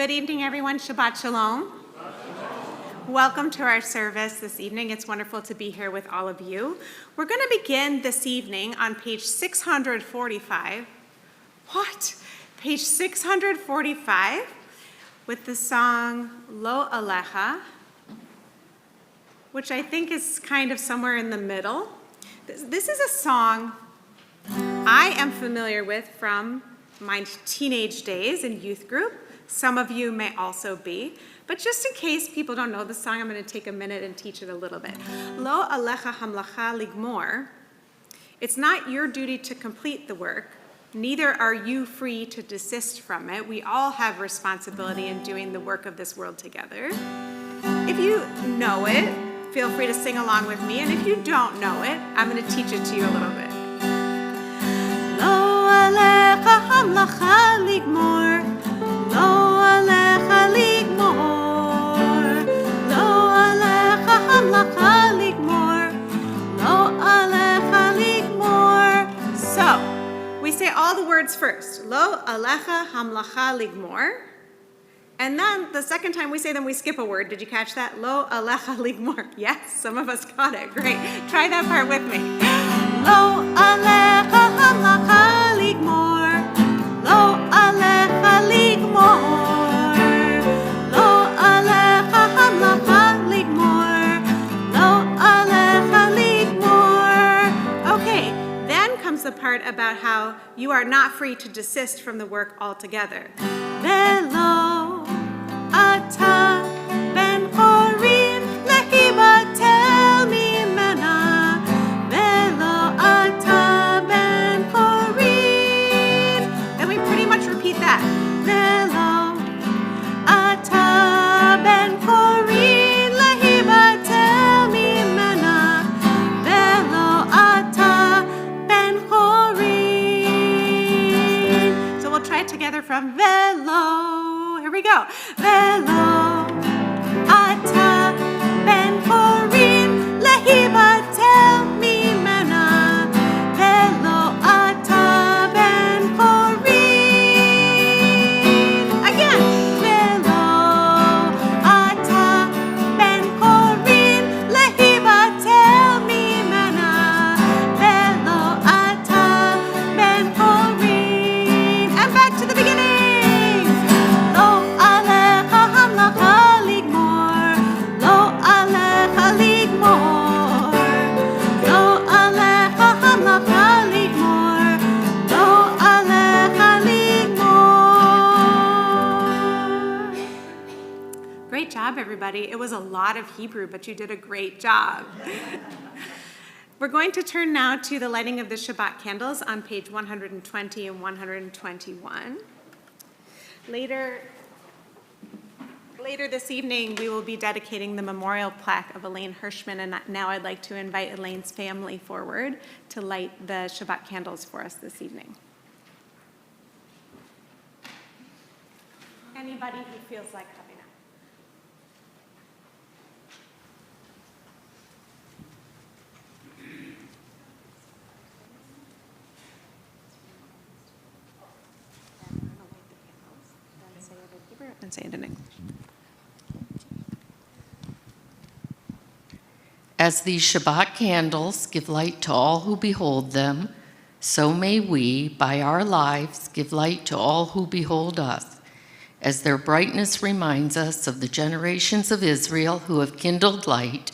Good evening, everyone. Shabbat Shalom. Welcome to our service this evening. It's wonderful to be here with all of you. We're going to begin this evening on page 645. What? Page 645 with the song Lo Alecha, which I think is kind of somewhere in the middle. This is a song I am familiar with from my teenage days in youth group. Some of you may also be. But just in case people don't know the song, I'm going to take a minute and teach it a little bit. Lo alecha hamlacha ligmor. It's not your duty to complete the work. Neither are you free to desist from it. We all have responsibility in doing the work of this world together. If you know it, feel free to sing along with me. And if you don't know it, I'm going to teach it to you a little bit. Lo alecha hamlacha ligmor. Lo alecha ligmor. Lo alecha hamlacha ligmor. Lo alecha ligmor. So, we say all the words first. Lo alecha hamlacha ligmor. And then the second time we say them, we skip a word. Did you catch that? Lo alecha ligmor. Yes, some of us got it. Great. Try that part with me. Lo alecha hamlacha ligmor. Lo alecha ligmor. Lo alecha hamlacha ligmor. Lo alecha ligmor. Okay, then comes the part about how you are not free to desist from the work altogether. Velo ata ben chorin lehibatel mimena. Velo ata ben chorin. Then we pretty much repeat that. Velo ata ben chorin lehibatel mimena. Velo ata ben chorin. So we'll try it together from velo. Here we go. Velo ata ben chorin lehibatel mimena. Velo ata ben chorin. Again. Velo ata ben chorin lehibatel mimena. Velo ata ben chorin. And back to the beginning. Lo alecha hamlacha ligmor. Lo alecha ligmor. Lo alecha hamlacha ligmor. Lo alecha ligmor. Great job, everybody. It was a lot of Hebrew, but you did a great job. We're going to turn now to the lighting of the Shabbat candles on page 120 and 121. Later this evening, we will be dedicating the memorial plaque of Elaine Hirschman, and now I'd like to invite Elaine's family forward to light the Shabbat candles for us this evening. Anybody who feels like coming up. I'm going to light the candles, then say it in Hebrew, and say it in English. As these Shabbat candles give light to all who behold them, so may we, by our lives, give light to all who behold us, as their brightness reminds us of the generations of Israel who have kindled light,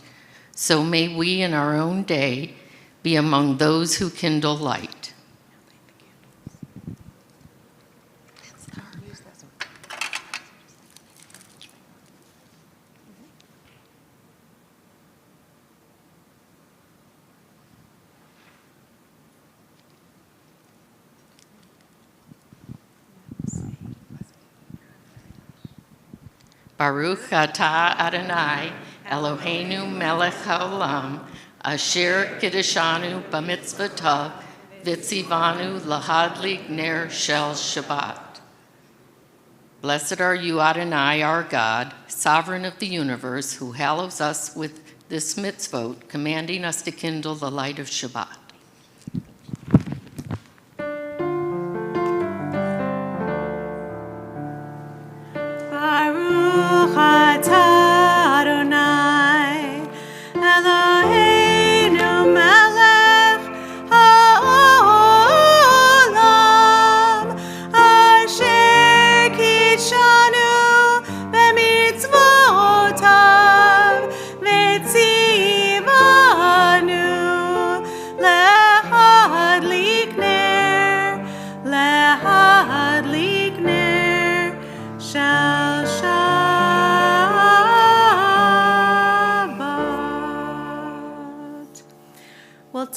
so may we in our own day be among those who kindle light. Baruch atah Adonai, Eloheinu melech haolam, asher kiddushanu b'mitzvotav, v'tzivanu lahadlik ner shel Shabbat. Blessed are you, Adonai, our God, sovereign of the universe, who hallows us with this mitzvot, commanding us to kindle the light of Shabbat.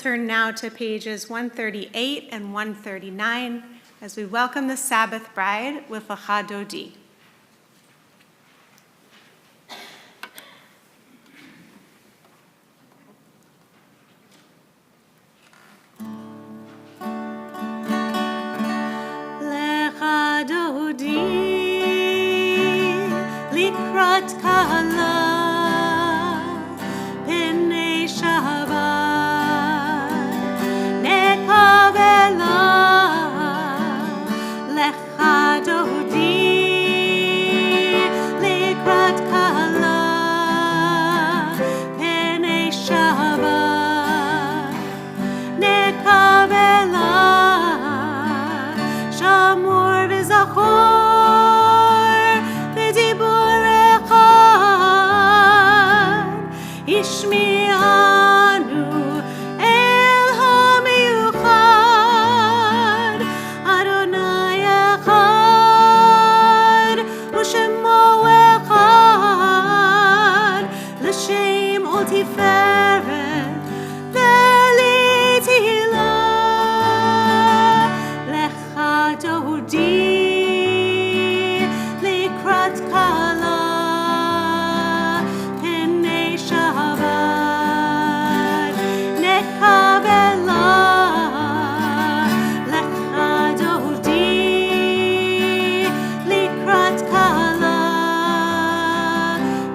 turn now to pages 138 and 139 as we welcome the Sabbath bride with Lecha Dodi. Lecha Dodi likrat kala pnei Shabbat nekavela lecha dodi likrat kala pnei Shabbat nekavela shamor v'zachor v'dibur echad ishmi'anu el ha'miyuchad Adonai echad u'shemo echad l'shem ol tiferet v'lithilah lecha dodi likrat kala pnei Shabbat nekavela lecha dodi likrat kala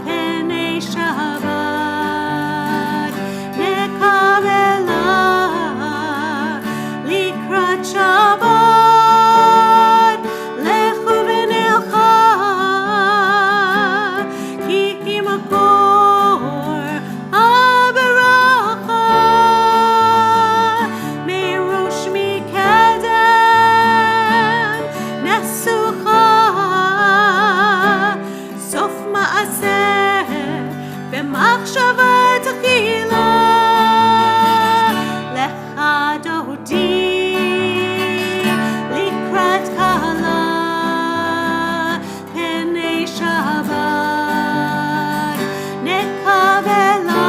pnei Shabbat nekavela likrat Shabbat lechu v'nelcha ki makor habaracha merosh mikadem nesucha sof ma'aseh b'machshava tchila lecha dodi likrat kala pnei Shabbat nekavela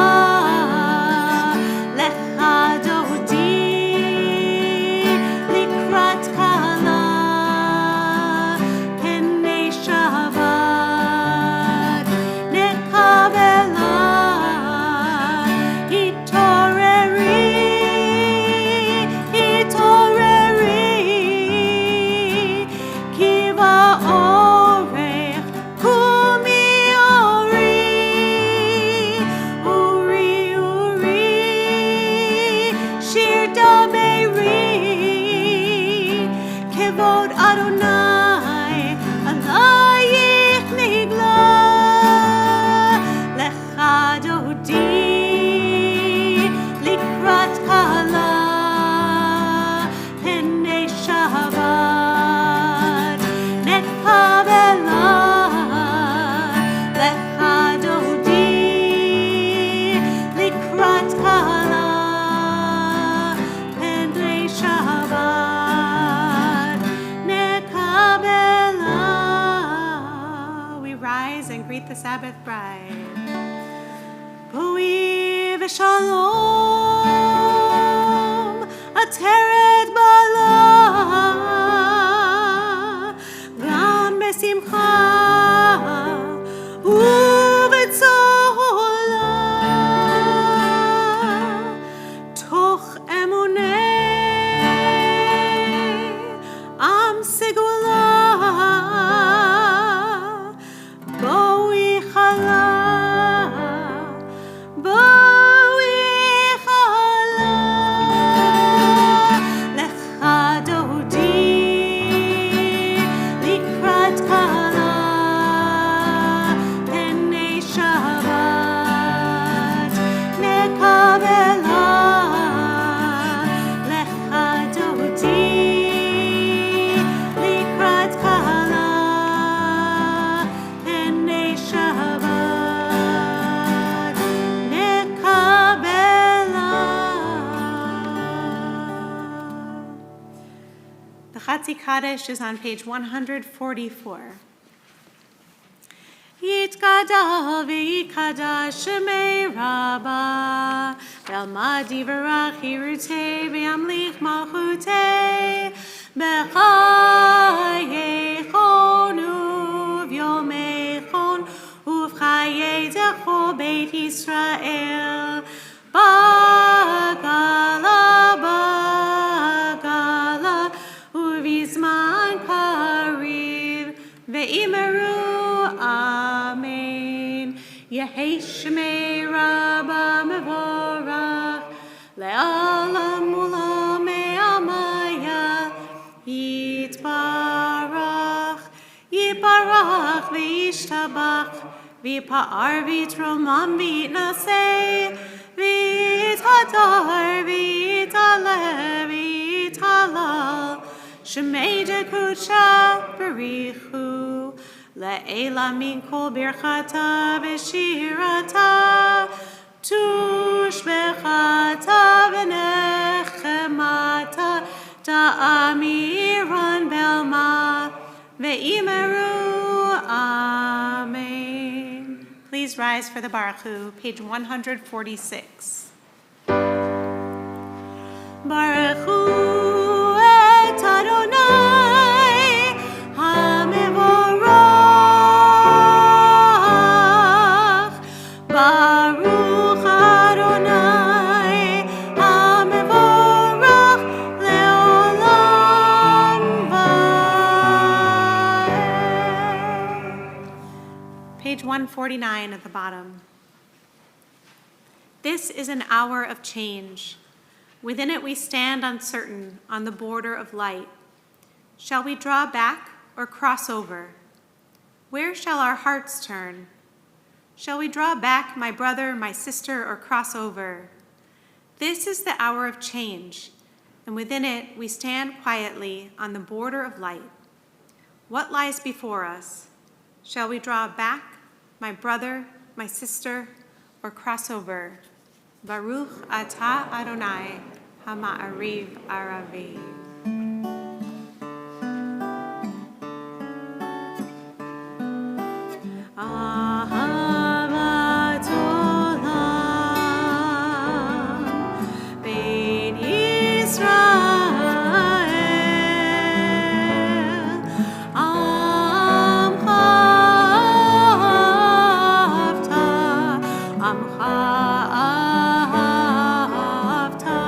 lecha dodi likrat kala pnei Shabbat nekavela hitoreri kiva orech kumi uri shir dameri kevod Adonai alayich nigla lecha dodi likrat kala pnei Shabbat nekavela lecha dodi likrat kala pnei Shabbat nekavela. We rise and greet the Sabbath bride. Boi v'shalom ateret bala gam besimcha u'betzola toch emunei am segula boi chala lecha dodi likrat kala pnei Shabbat nekavela lecha dodi likrat kala pnei Shabbat nekavela. The Chatzi Kaddish is on page 144. Yitkada v'yikada shemei Rabba Belma divarach hirute be'amlich malchute b'chayechon uvyomechon uvchaye decho beit Yisrael bagala uvizman kariv ve'imeru amen. Yehei shmei Rabba mevorach le'alam ulam me'amaya yitbarach v'yishtabach v'yipa'ar v'yitromam v'yitnaseh v'yitadar v'yitaleh shemei dekucha berichu Le'ela min kol birchata v'shirata tushbechata v'nechemata ta'amiran belma ve'imeru amen. Please rise for the Baruch Hu, page 146. Baruch Hu et Adonai HaMevorach Baruch Adonai HaMevorach Leolam Vaed. Page 149 at the bottom. This is an hour of change. Within it we stand uncertain on the border of light. Shall we draw back or cross over? Where shall our hearts turn? Shall we draw back, my brother, my sister, or cross over? This is the hour of change, and within it we stand quietly on the border of light. What lies before us? Shall we draw back, my brother, my sister, or cross over? Baruch atah Adonai HaMa'ariv Aravi. Ahavat olam bein Yisrael amcha ahavta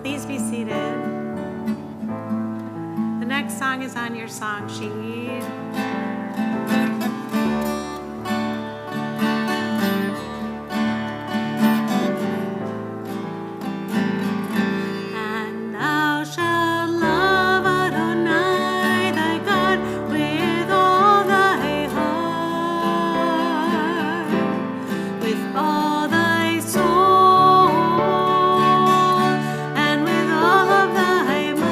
Please be seated. The next song is on your song sheet. And thou shalt love Adonai thy God with all thy heart, with all thy soul, and with all of thy might.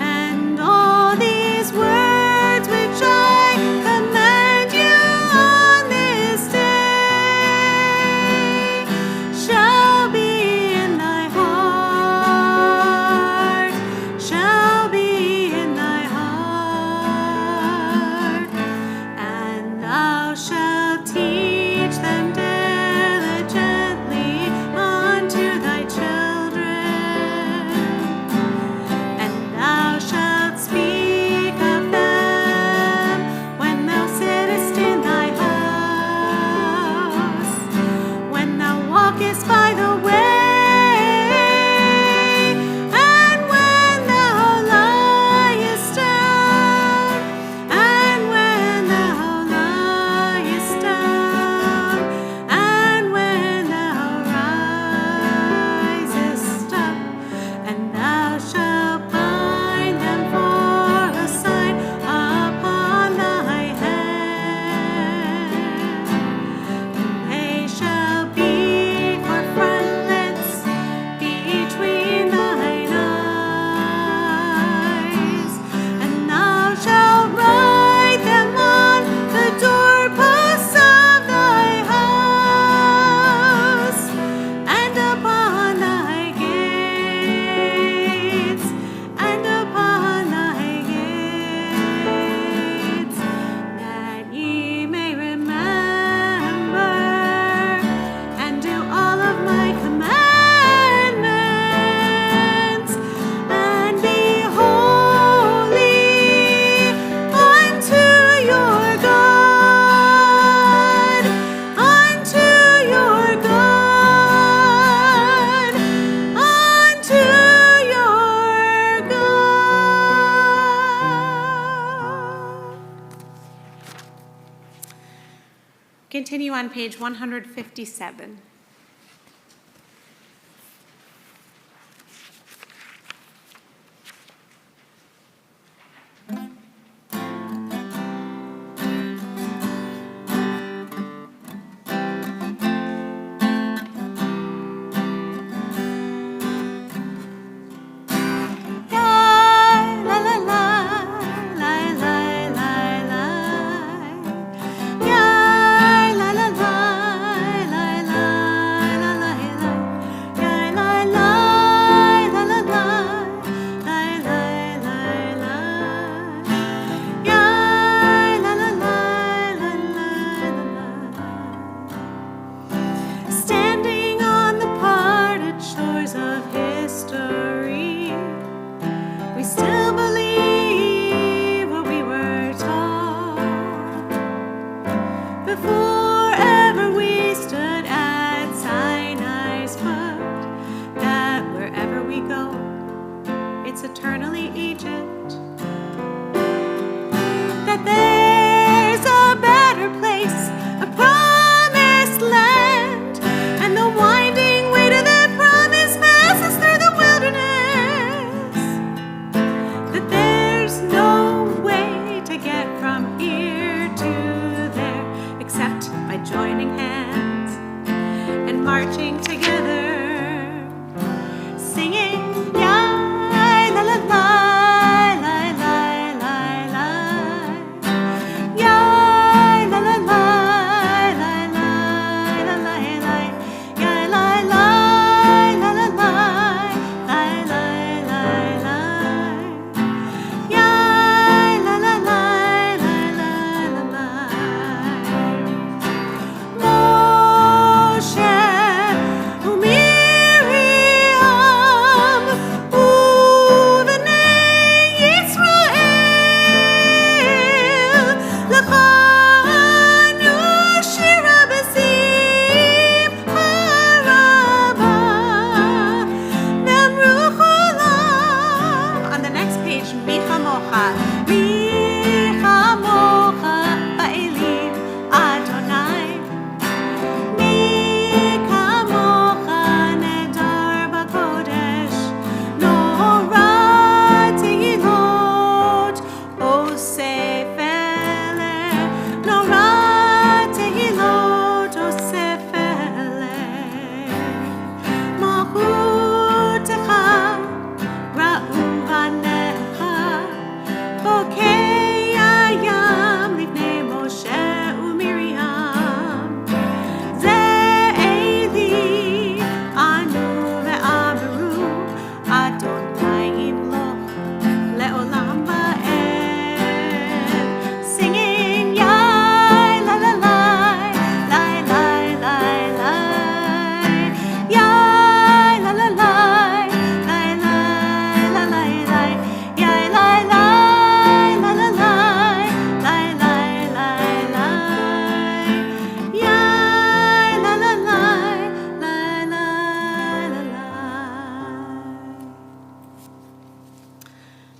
And all these words which I command you on this day shall be in thy heart, shall be in thy heart. And thou shalt teach them diligently unto thy children, and thou shalt speak of them when thou sittest in thy house, when thou walkest by the way, and when thou liest down, and when thou liest down, and when thou risest up. And thou shalt bind them for a sign upon thy hand, and they shall be for frontlets between thine eyes. And thou shalt write them on the doorposts of thy house, and upon thy gates, and upon thy gates, that ye may remember and do all of my commandments, and be holy unto your God, unto your God, unto your God. Continue on page 157. La la la, la la la la. Ya la la la, la la la la la. Ya la la, la la la, la la la la. Ya la la la, la la la. Standing on the parted shores of history, we still believe what we were taught before ever we stood at Sinai's foot, that wherever we go, it's eternally Egypt, that there's a better place, a promised land, and the winding way to that promise passes through the wilderness, that there's no way to get from here to there except by joining hands and marching together, singing ya la la la,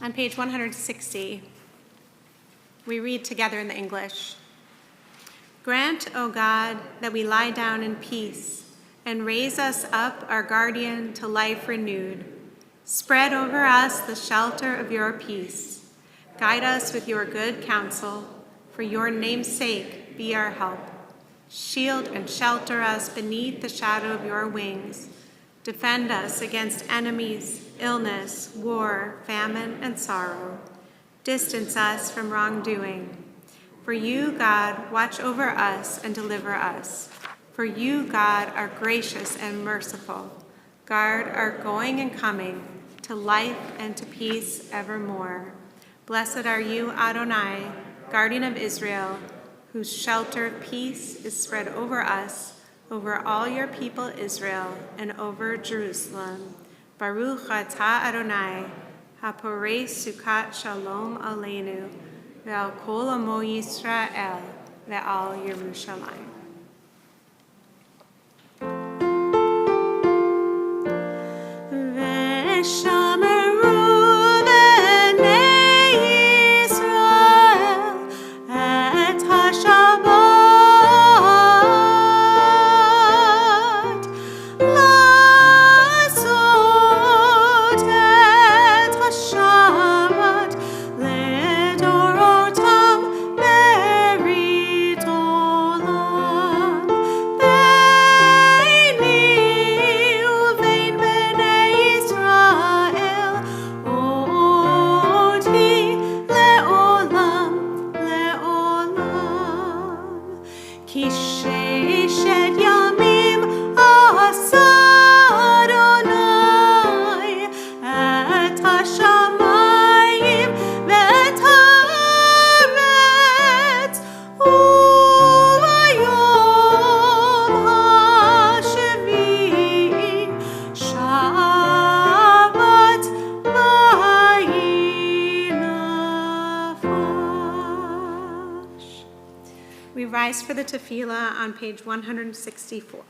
On page 160, we read together in the English. Grant, O God, that we lie down in peace, and raise us up, our guardian, to life renewed. Spread over us the shelter of your peace. Guide us with your good counsel. For your name's sake, be our help. Shield and shelter us beneath the shadow of your wings. Defend us against enemies, illness, war, famine, and sorrow. Distance us from wrongdoing. For you, God, watch over us and deliver us. For you, God, are gracious and merciful. Guard our going and coming to life and to peace evermore. Blessed are you, Adonai, guardian of Israel, whose shelter of peace is spread over us, over all your people Israel, and over Jerusalem. Baruch atah Adonai, haporei sukat shalom aleinu, ve'al kol amo Yisrael, ve'al Yerushalayim. We rise for the tefillah on page 164.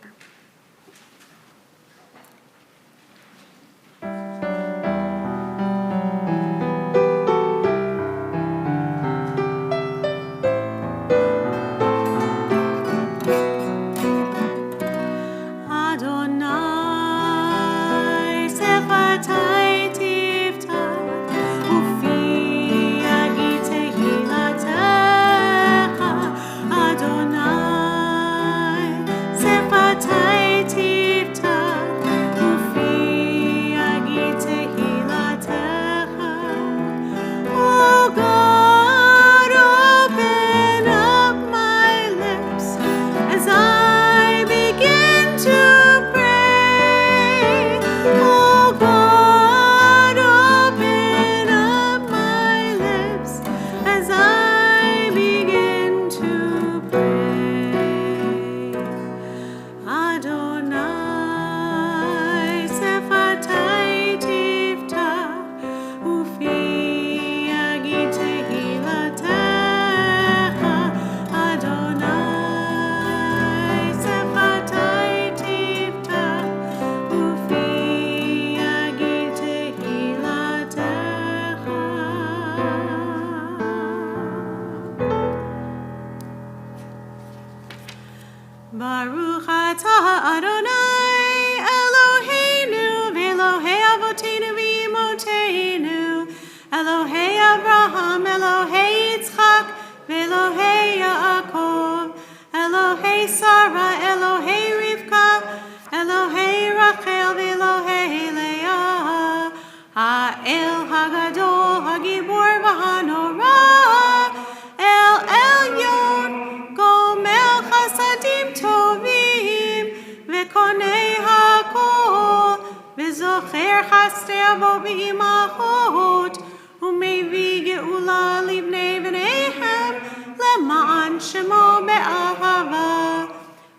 Baruch atah Adonai Eloheinu v'Elohei Avotenu v'Imotenu Elohei Abraham Elohei Yitzchak v'Elohei Yaakov Elohei Sarah Elohei Rivka Elohei Rachel v'Elohei Leah Ha'el Hagadol Hagibor v'Hanorah El Elyon Gomel Chasadim Tovim V'Konei HaKol V'Zocher Chasdei Avo B'Imachot U'Mevi Geula Livnei V'neihem Le'ma'an Shemo Be'ahava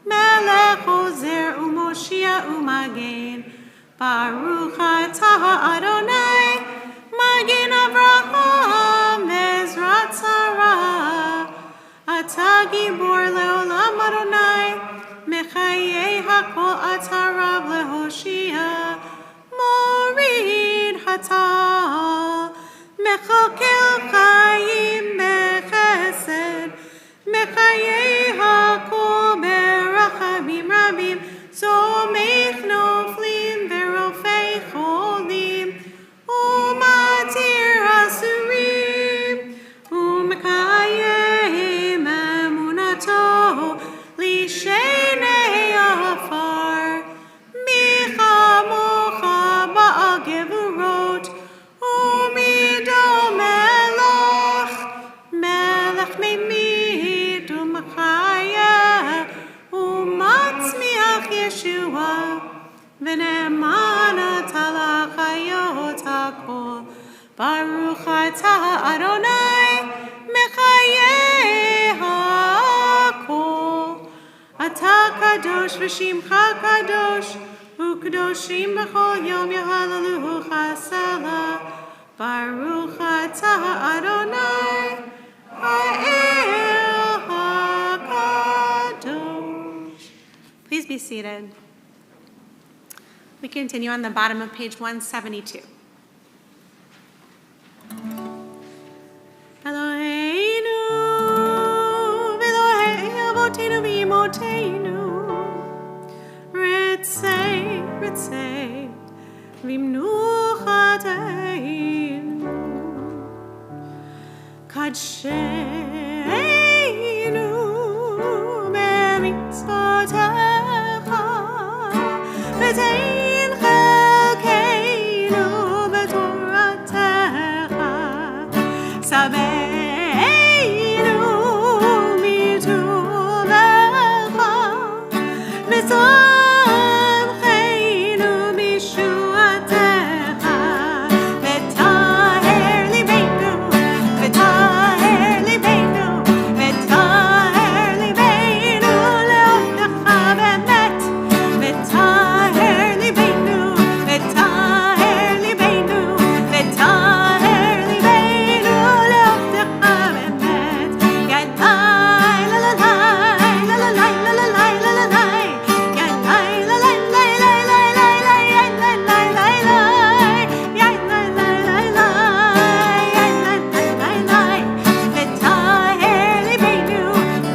Melech Ozer U'Moshia U'Magen Baruch atah Adonai Magen Avraham Ezrat Sarah Atah Gibor Le'olam Adonai Mechayei HaKol Atah Rav Lehoshia Morid Hatah מחלקל חיים בחסד, מחיי הכל ברחמים רבים, סומך נופלים ורופא חולים, ומתיר אסורים, ומקיים אמונתו לשני עפר. מי כמוך בעל גבורות, ומידו מלך ממית ומחיה, ומצמיח ישועה, ונאמן אתה לחיות הכל. ברוך אתה אדוני מחיי הכל. אתה קדוש ושמך קדוש, וקדושים בכל יום יהללוך סלה. ברוך אתה אדוני האל הקדוש. Please be seated. We continue on the bottom of page 172. Eloheinu, Elohei Avotenu v'Imotenu, Ritzei, Ritzei, v'Imnuchateinu, Kadsheinu, b'mitzvotecha, v'tein chelkeinu b'toratecha, Sabeinu mitulecha, v'samcheinu b'shuatecha, v'taher libeinu, v'taher libeinu, v'taher libeinu le'otecha b'emet, v'taher libeinu, v'taher libeinu, v'taher libeinu le'otecha b'emet. Yadai la la la la la la la la la la la la. Yadai la la la la la la la. Yadai la la la. Yadai la la la. Yadai la la la. V'taher libeinu,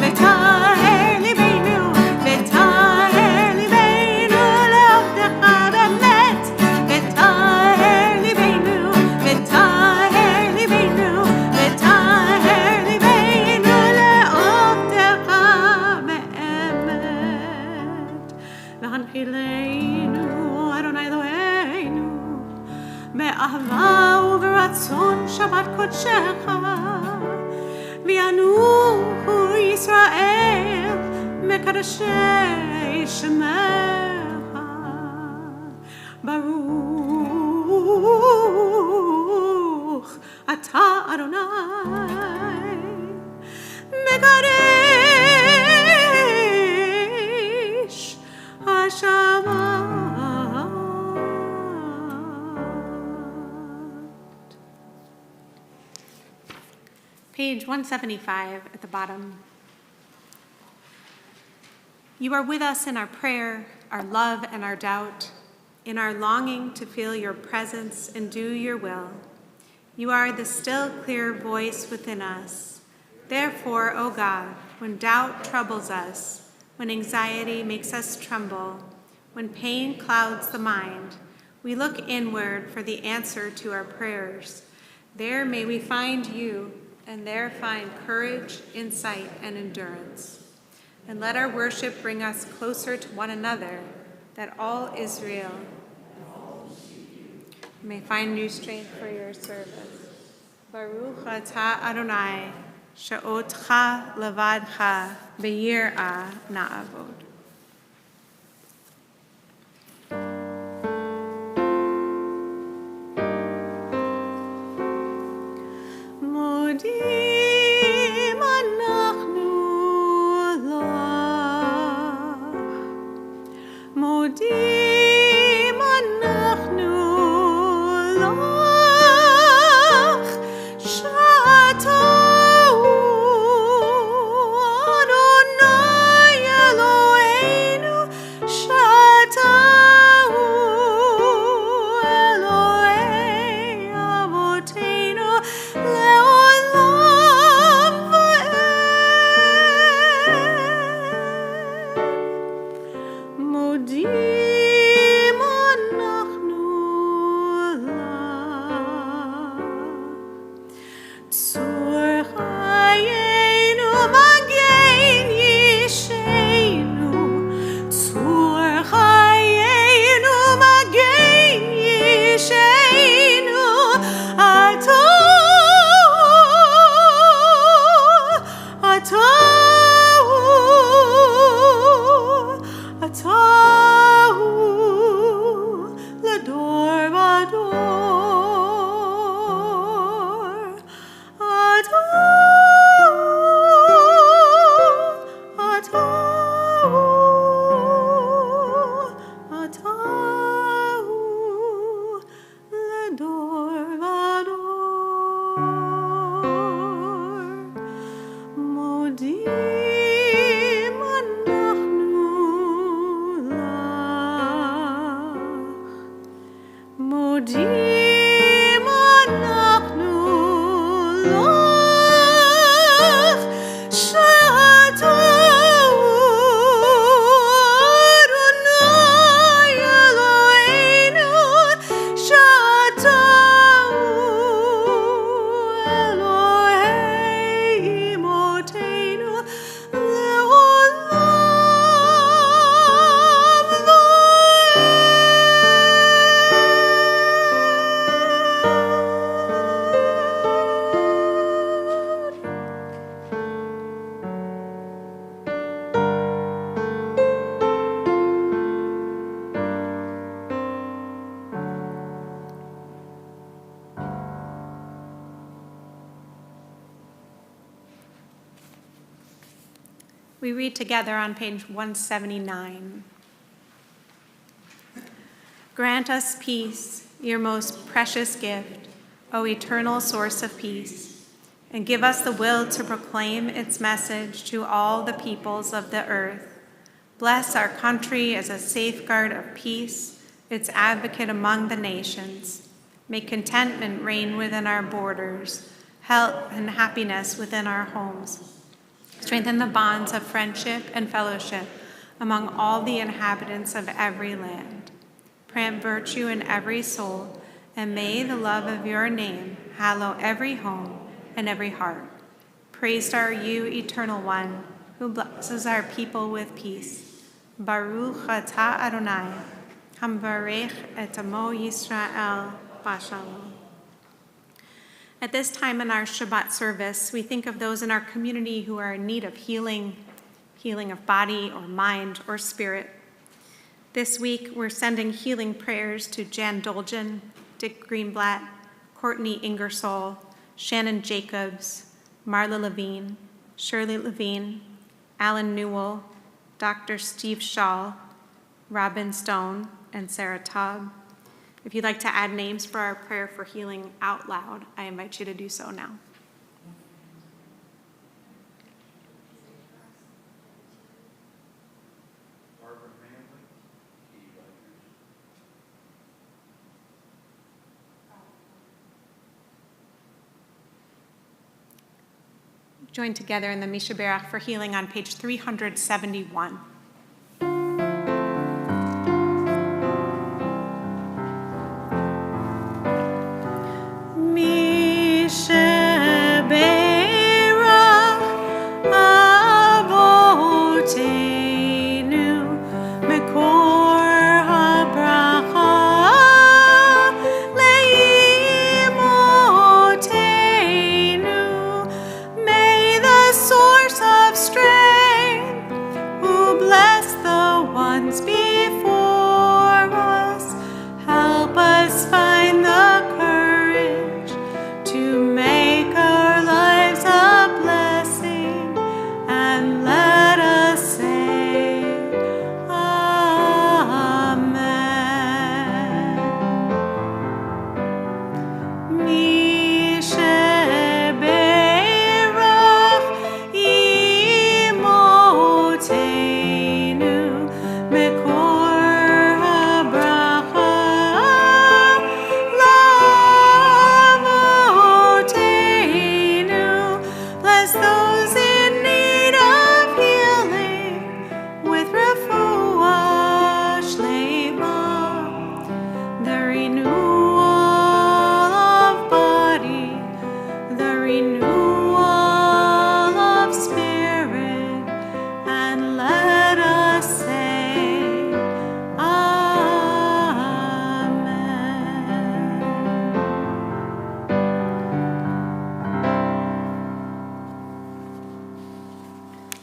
v'taher libeinu, v'taher libeinu le'otecha b'emet. V'taher libeinu, v'taher libeinu, v'taher libeinu le'otecha b'emet. V'hanchileinu Adonai Eloheinu be'ahava u'b'ratzon Shabbat kodshecha, v'yanuchu Yisrael mekadashei shemecha. Baruch ata Adonai mekadesh ha-Shabbat. Page 175 at the bottom. You are with us in our prayer, our love, and our doubt, in our longing to feel your presence and do your will. You are the still, clear voice within us. Therefore, O God, when doubt troubles us, when anxiety makes us tremble, when pain clouds the mind, we look inward for the answer to our prayers. There may we find you, and there find courage, insight, and endurance. And let our worship bring us closer to one another, that all Israel may find new strength for your service. Baruch atah Adonai, she'otcha levadcha b'yirah na'avod. Modim anachnu lach, modim anachnu lach, sha'atah Adonai Eloheinu. מודים אנחנו לך שאתה אדוני אלוהינו שאתה אלוהי אמותינו לעולם We read together on page 179. Grant us peace, your most precious gift, O eternal source of peace, and give us the will to proclaim its message to all the peoples of the earth. Bless our country as a safeguard of peace, its advocate among the nations. Make contentment reign within our borders, health and happiness within our homes. Strengthen the bonds of friendship and fellowship among all the inhabitants of every land. Plant virtue in every soul, and may the love of your name hallow every home and every heart. Praised are you, Eternal One, who blesses our people with peace. Baruch atah Adonai, hamvarech et amo Yisrael b'shalom. At this time in our Shabbat service, we think of those in our community who are in need of healing of body or mind or spirit. This week, we're sending healing prayers to Jan Dolgen, Dick Greenblatt, Courtney Ingersoll, Shannon Jacobs, Marla Levine, Shirley Levine, Alan Newell, Dr. Steve Shaw, Robin Stone, and Sarah Taub. If you'd like to add names for our prayer for healing out loud, I invite you to do so now. Join together in the Misha Berach for healing on page 371.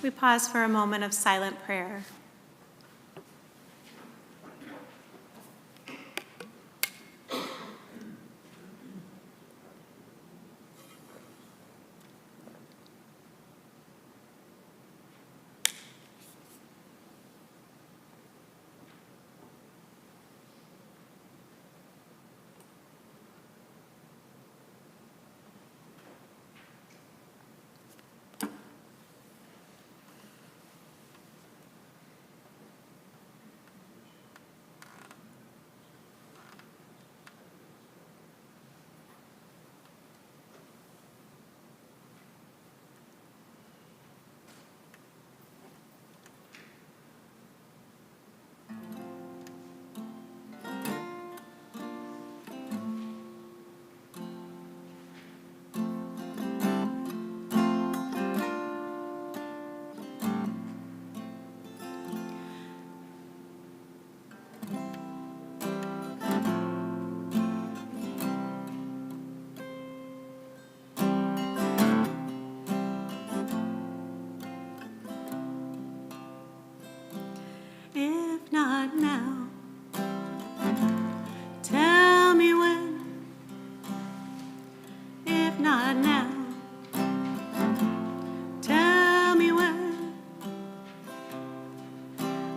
We pause for a moment of silent prayer. not now. Tell me when, if not now. Tell me when.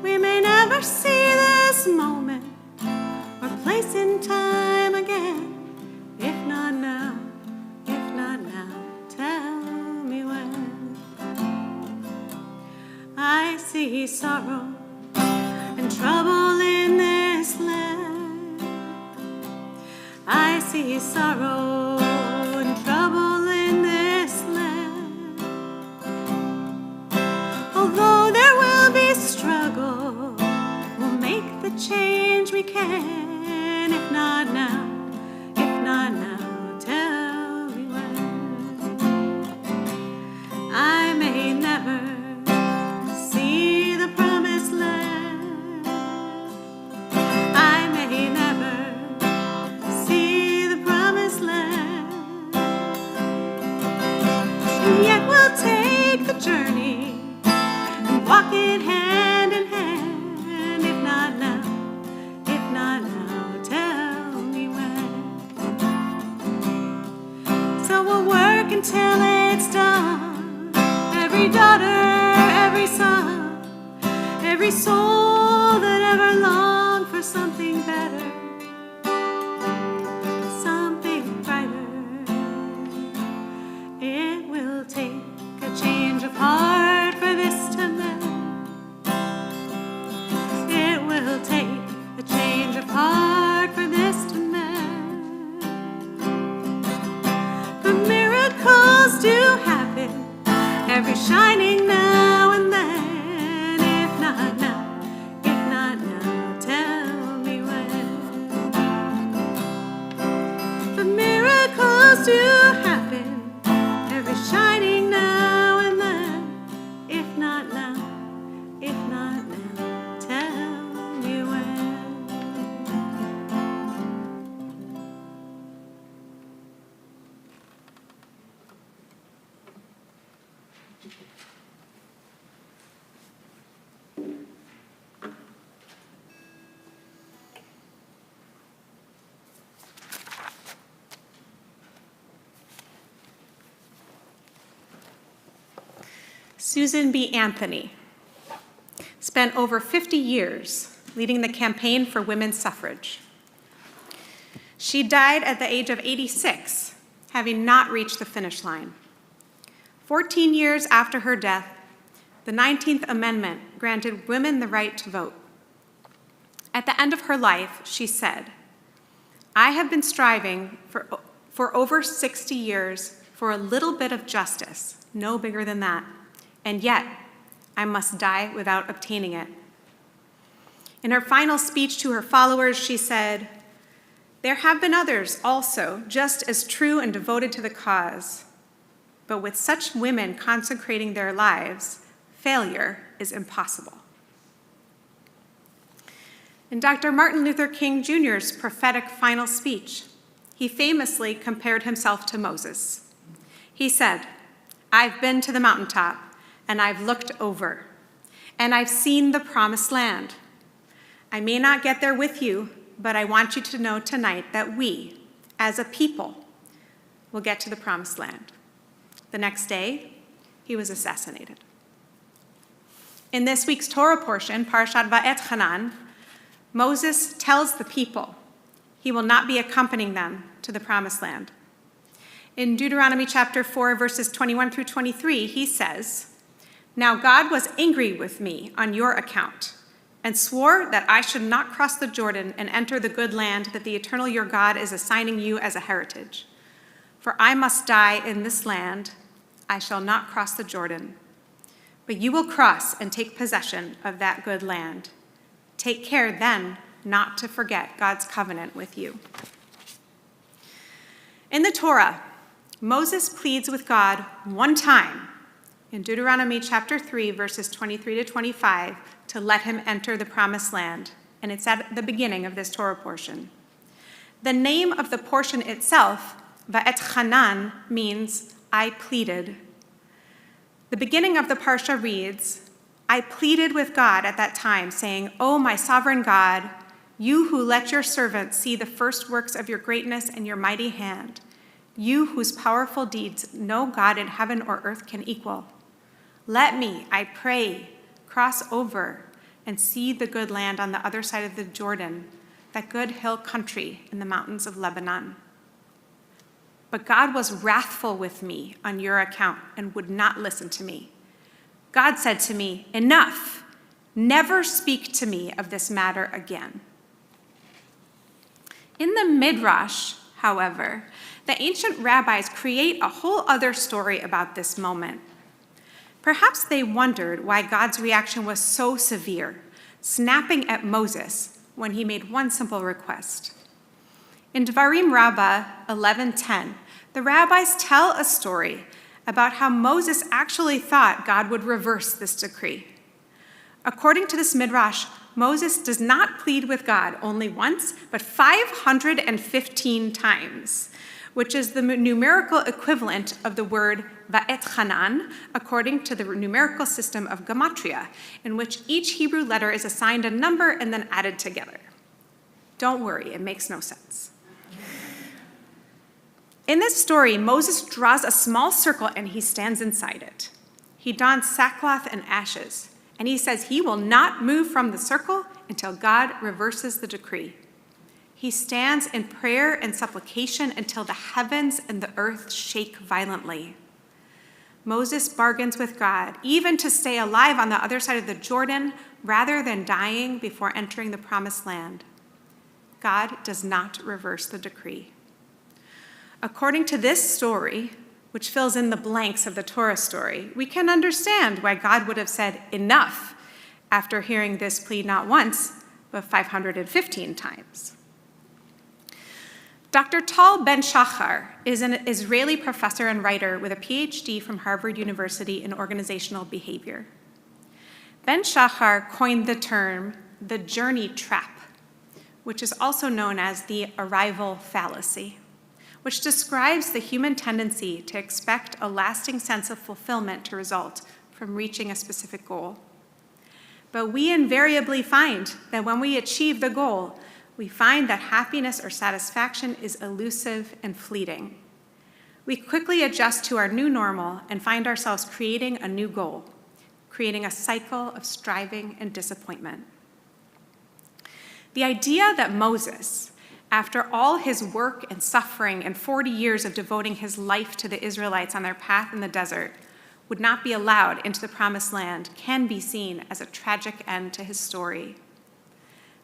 We may never see this moment or place in time again. If not now, if not now, tell me when. I see sorrow and trouble in this land. I see sorrow and trouble in this land. Although there will be struggle, we'll make the change we can. If not now, if not now, tell me when. I may never see the promised land. I may never see the promised land. And yet we'll take the journey and walk it hand in hand. If not now, if not now, tell me when. So we'll work until it's done. Every daughter, every son, every soul that ever longed for something better, something brighter. It will take a change of heart for this to mend. It will take a change of heart for this to mend. For miracles do happen every shining now and then. If not now, if not now, tell me when. For miracles do happen every shining now and then. If not now, if not now, tell me when. Susan B. Anthony spent over 50 years leading the campaign for women's suffrage. She died at the age of 86, having not reached the finish line. 14 years after her death, the 19th Amendment granted women the right to vote. At the end of her life, she said, "I have been striving for over 60 years for a little bit of justice, no bigger than that, and yet I must die without obtaining it." In her final speech to her followers, she said, "There have been others also just as true and devoted to the cause, but with such women consecrating their lives, failure is impossible." In Dr. Martin Luther King Jr.'s prophetic final speech, he famously compared himself to Moses. He said, "I've been to the mountaintop, and I've looked over, and I've seen the promised land. I may not get there with you, but I want you to know tonight that we, as a people, will get to the promised land." The next day, he was assassinated. In this week's Torah portion, Parshat Va'etchanan, Moses tells the people he will not be accompanying them to the promised land. In Deuteronomy chapter 4, verses 21 through 23, he says, "Now God was angry with me on your account, and swore that I should not cross the Jordan and enter the good land that the Eternal your God is assigning you as a heritage. For I must die in this land, I shall not cross the Jordan. But you will cross and take possession of that good land. Take care then not to forget God's covenant with you." In the Torah, Moses pleads with God one time in Deuteronomy chapter 3, verses 23 to 25, to let him enter the promised land, and it's at the beginning of this Torah portion. The name of the portion itself, Va'etchanan, means "I pleaded." The beginning of the parsha reads, I pleaded with God at that time, saying, "O my sovereign God, you who let your servant see the first works of your greatness and your mighty hand, you whose powerful deeds no God in heaven or earth can equal, let me, I pray, cross over and see the good land on the other side of the Jordan, that good hill country in the mountains of Lebanon." But God was wrathful with me on your account and would not listen to me. God said to me, "Enough, never speak to me of this matter again." In the Midrash, however, the ancient rabbis create a whole other story about this moment. Perhaps they wondered why God's reaction was so severe, snapping at Moses when he made one simple request. In Dvarim Rabbah 11:10, the rabbis tell a story about how Moses actually thought God would reverse this decree. According to this midrash, Moses does not plead with God only once, but 515 times, which is the numerical equivalent of the word va'etchanan, according to the numerical system of gematria, in which each Hebrew letter is assigned a number and then added together. Don't worry, it makes no sense. In this story, Moses draws a small circle and he stands inside it. He dons sackcloth and ashes, and he says he will not move from the circle until God reverses the decree. He stands in prayer and supplication until the heavens and the earth shake violently. Moses bargains with God, even to stay alive on the other side of the Jordan rather than dying before entering the promised land. God does not reverse the decree. According to this story, which fills in the blanks of the Torah story, we can understand why God would have said enough after hearing this plea not once, but 515 times. Dr. Tal Ben-Shachar is an Israeli professor and writer with a PhD from Harvard University in organizational behavior. Ben-Shachar coined the term the journey trap, which is also known as the arrival fallacy, which describes the human tendency to expect a lasting sense of fulfillment to result from reaching a specific goal. But we invariably find that when we achieve the goal, we find that happiness or satisfaction is elusive and fleeting. We quickly adjust to our new normal and find ourselves creating a new goal, creating a cycle of striving and disappointment. The idea that Moses, after all his work and suffering and 40 years of devoting his life to the Israelites on their path in the desert, would not be allowed into the promised land can be seen as a tragic end to his story.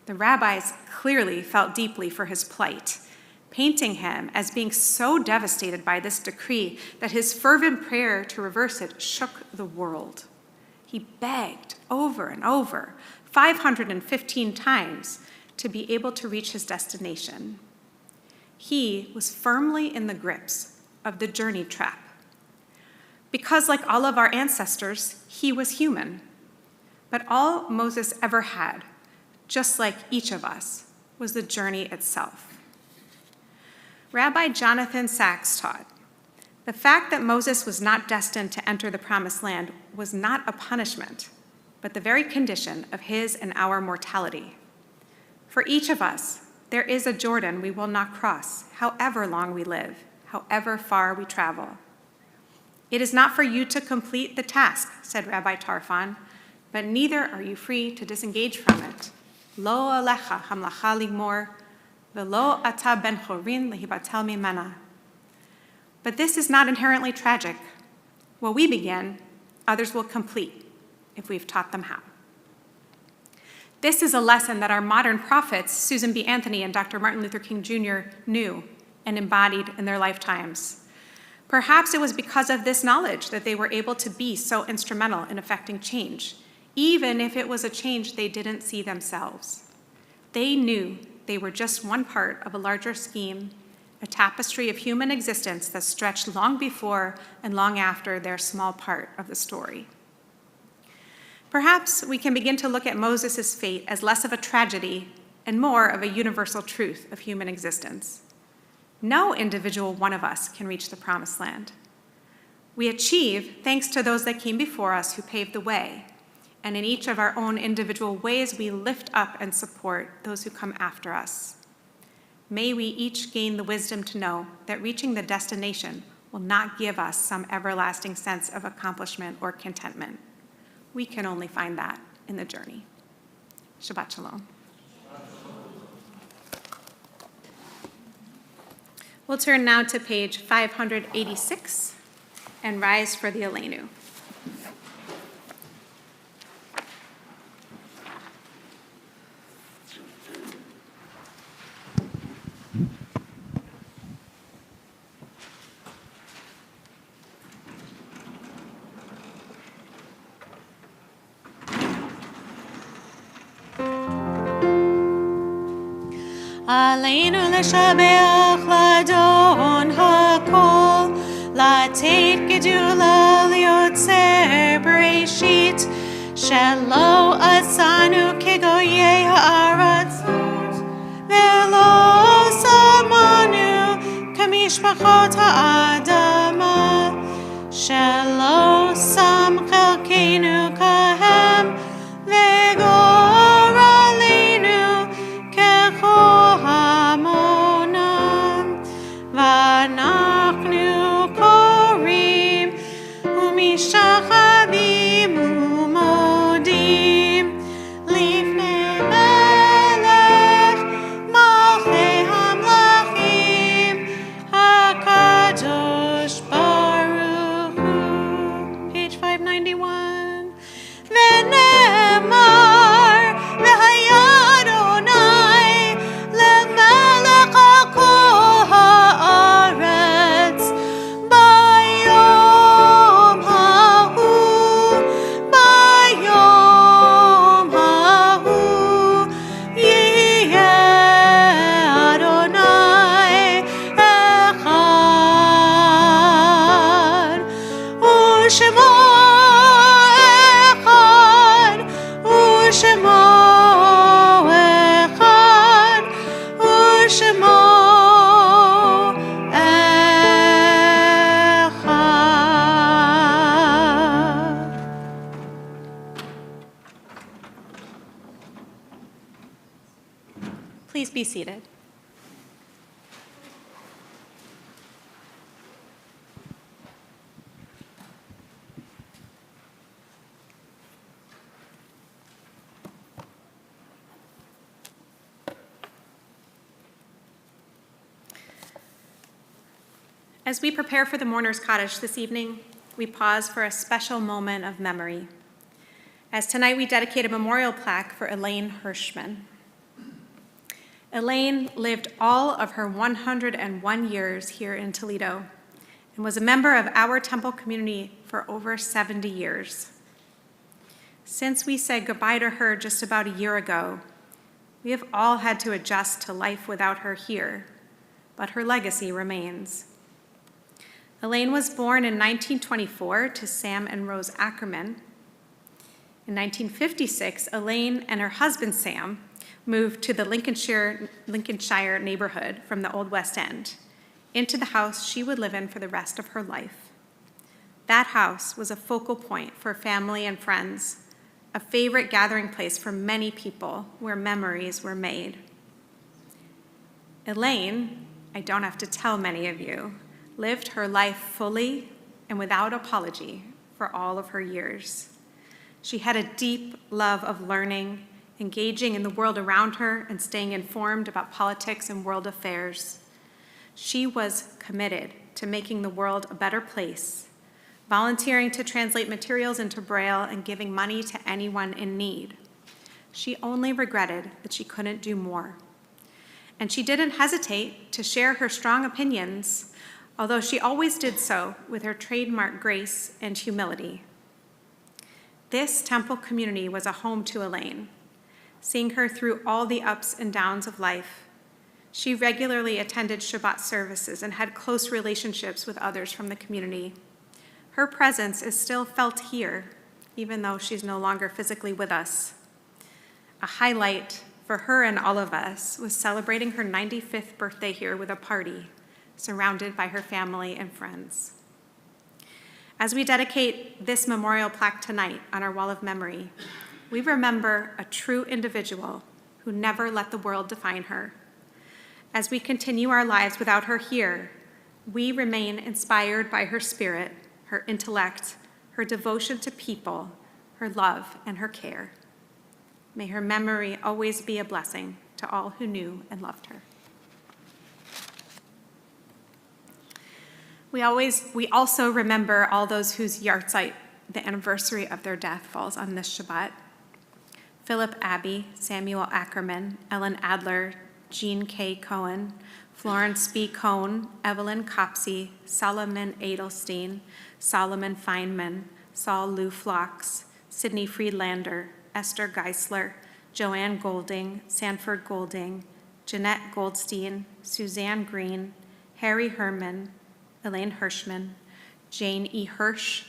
The rabbis clearly felt deeply for his plight, painting him as being so devastated by this decree that his fervent prayer to reverse it shook the world. He begged over and over, 515 times, to be able to reach his destination. He was firmly in the grips of the journey trap. Because, like all of our ancestors, he was human. But all Moses ever had, just like each of us, was the journey itself. Rabbi Jonathan Sachs taught, the fact that Moses was not destined to enter the promised land was not a punishment, but the very condition of his and our mortality. For each of us, there is a Jordan we will not cross, however long we live, however far we travel. It is not for you to complete the task, said Rabbi Tarfon, but neither are you free to disengage from it. Lo alecha hamlacha ligmor, velo ata ben chorin lehibatel mimena. But this is not inherently tragic. While we begin, others will complete if we've taught them how. This is a lesson that our modern prophets, Susan B. Anthony and Dr. Martin Luther King Jr., knew and embodied in their lifetimes. Perhaps it was because of this knowledge that they were able to be so instrumental in effecting change, even if it was a change they didn't see themselves. They knew they were just one part of a larger scheme, a tapestry of human existence that stretched long before and long after their small part of the story. Perhaps we can begin to look at Moses' fate as less of a tragedy and more of a universal truth of human existence. No individual one of us can reach the promised land. We achieve thanks to those that came before us who paved the way, and in each of our own individual ways, we lift up and support those who come after us. May we each gain the wisdom to know that reaching the destination will not give us some everlasting sense of accomplishment or contentment. We can only find that in the journey. Shabbat Shalom. We'll turn now to page 586 and rise for the Aleinu. עלינו לשבח לאדון הכל, לתת גדולה ליוצר בראשית, שלא עשנו כגויי הארץ, ולא שמנו כמשפחות האדמה, שלא שם חלקנו כהם, וגורלנו כחומם, ואנחנו קוראים ומשתחווים ומודים לפני מלך מלכי המלכים הקדוש ברוך הוא. Page 591. ונאמר והיה אדוני למלך על כל הארץ ביום ההוא, ביום ההוא יהיה אדוני אחד ושמו אחד ושמו אחד ושמו אחד. Please be seated. As we prepare for the mourner's cottage this evening, we pause for a special moment of memory, as tonight we dedicate a memorial plaque for Elaine Hirschman. Elaine lived all of her 101 years here in Toledo and was a member of our temple community for over 70 years. Since we said goodbye to her just about a year ago, we have all had to adjust to life without her here, but her legacy remains. Elaine was born in 1924 to Sam and Rose Ackerman. In 1956, Elaine and her husband Sam moved to the Lincolnshire neighborhood from the Old West End, into the house she would live in for the rest of her life. That house was a focal point for family and friends, a favorite gathering place for many people where memories were made. Elaine, I don't have to tell many of you, lived her life fully and without apology for all of her years. She had a deep love of learning, engaging in the world around her, and staying informed about politics and world affairs. She was committed to making the world a better place, volunteering to translate materials into Braille and giving money to anyone in need. She only regretted that she couldn't do more. And she didn't hesitate to share her strong opinions, although she always did so with her trademark grace and humility. This temple community was a home to Elaine, seeing her through all the ups and downs of life. She regularly attended Shabbat services and had close relationships with others from the community. Her presence is still felt here, even though she's no longer physically with us. A highlight for her and all of us was celebrating her 95th birthday here with a party, surrounded by her family and friends. As we dedicate this memorial plaque tonight on our wall of memory, we remember a true individual who never let the world define her. As we continue our lives without her here, we remain inspired by her spirit, her intellect, her devotion to people, her love, and her care. May her memory always be a blessing to all who knew and loved her. We also remember all those whose yahrzeit, the anniversary of their death, falls on this Shabbat. Philip Abbey, Samuel Ackerman, Ellen Adler, Jean K. Cohen, Florence B. Cohn, Evelyn Copsey, Solomon Edelstein, Solomon Feynman, Saul Lou Phlox, Sidney Friedlander, Esther Geisler, Joanne Golding, Sanford Golding, Jeanette Goldstein, Suzanne Green, Harry Herman, Elaine Hirschman, Jane E. Hirsch,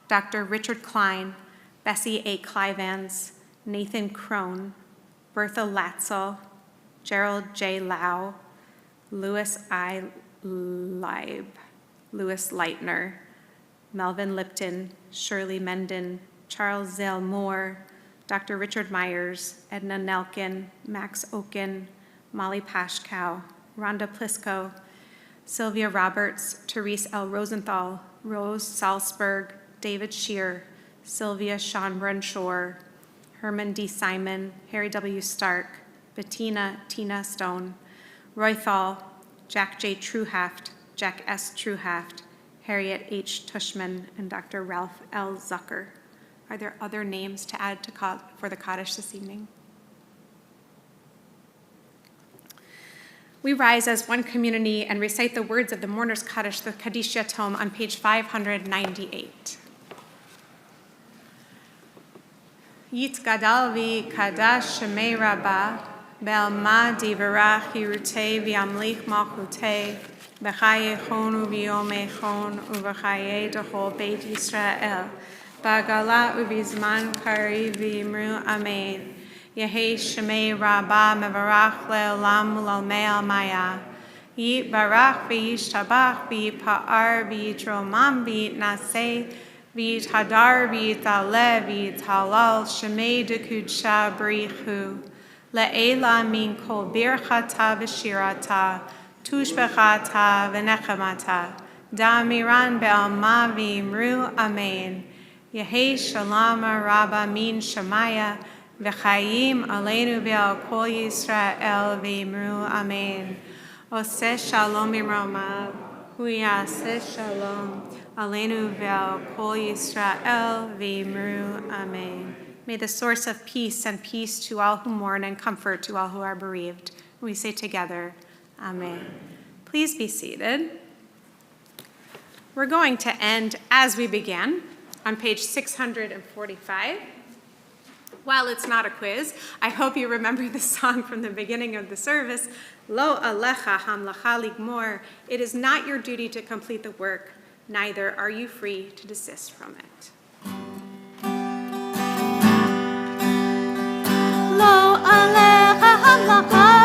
Dr. Richard Klein, Bessie A. Clivans, Nathan Crone, Bertha Latzel, Gerald J. Lau, Louis I. Leib, Louis Leitner, Melvin Lipton, Shirley Menden, Charles Zale Moore, Dr. Richard Myers, Edna Nelkin, Max Oken, Molly Pashkow, Rhonda Plisco, Sylvia Roberts, Therese L. Rosenthal, Rose Salzberg, David Shear, Sylvia Schonbrun Shore, Herman D. Simon, Harry W. Stark, Bettina Tina Stone, Roy Thal, Jack J. Truhaft, Jack S. Truhaft, Harriet H. Tushman, and Dr. Ralph L. Zucker. Are there other names to add for the Kaddish this evening? We rise as one community and recite the words of the Mourner's Kaddish, the Kaddish Yatom, on page 598. Yitgadal vi kadash shemei rabba, be'alma divarach yirutei v'yamlich malchutei, b'chaye chon u'v'yomei chon u'v'chaye d'chol beit Yisrael, b'agala u'v'zman kari v'yimru amen. Yehei shemei rabba mevarach le'olam u'lalmei al-maya. Yitbarach v'yishtabach v'yipa'ar v'yitromam v'yitnaseh v'yithadar v'yithaleh v'yithalal shemei d'kudsha b'richu. Le'ela min kol birchata v'shirata tushbechata v'nechamata da'amiran be'alma v'yimru amen. Yehei shalom rabba min shemaya v'chayim aleinu ve'al kol Yisrael v'yimru amen. Oseh shalom b'romav hu yaseh shalom aleinu ve'al kol Yisrael v'yimru amen. May the source of peace send peace to all who mourn and comfort to all who are bereaved. We say together, amen. Please be seated. We're going to end as we began on page 645. While it's not a quiz, I hope you remember the song from the beginning of the service, Lo alecha hamlacha ligmor. It is not your duty to complete the work, neither are you free to desist from it. Lo alecha hamlacha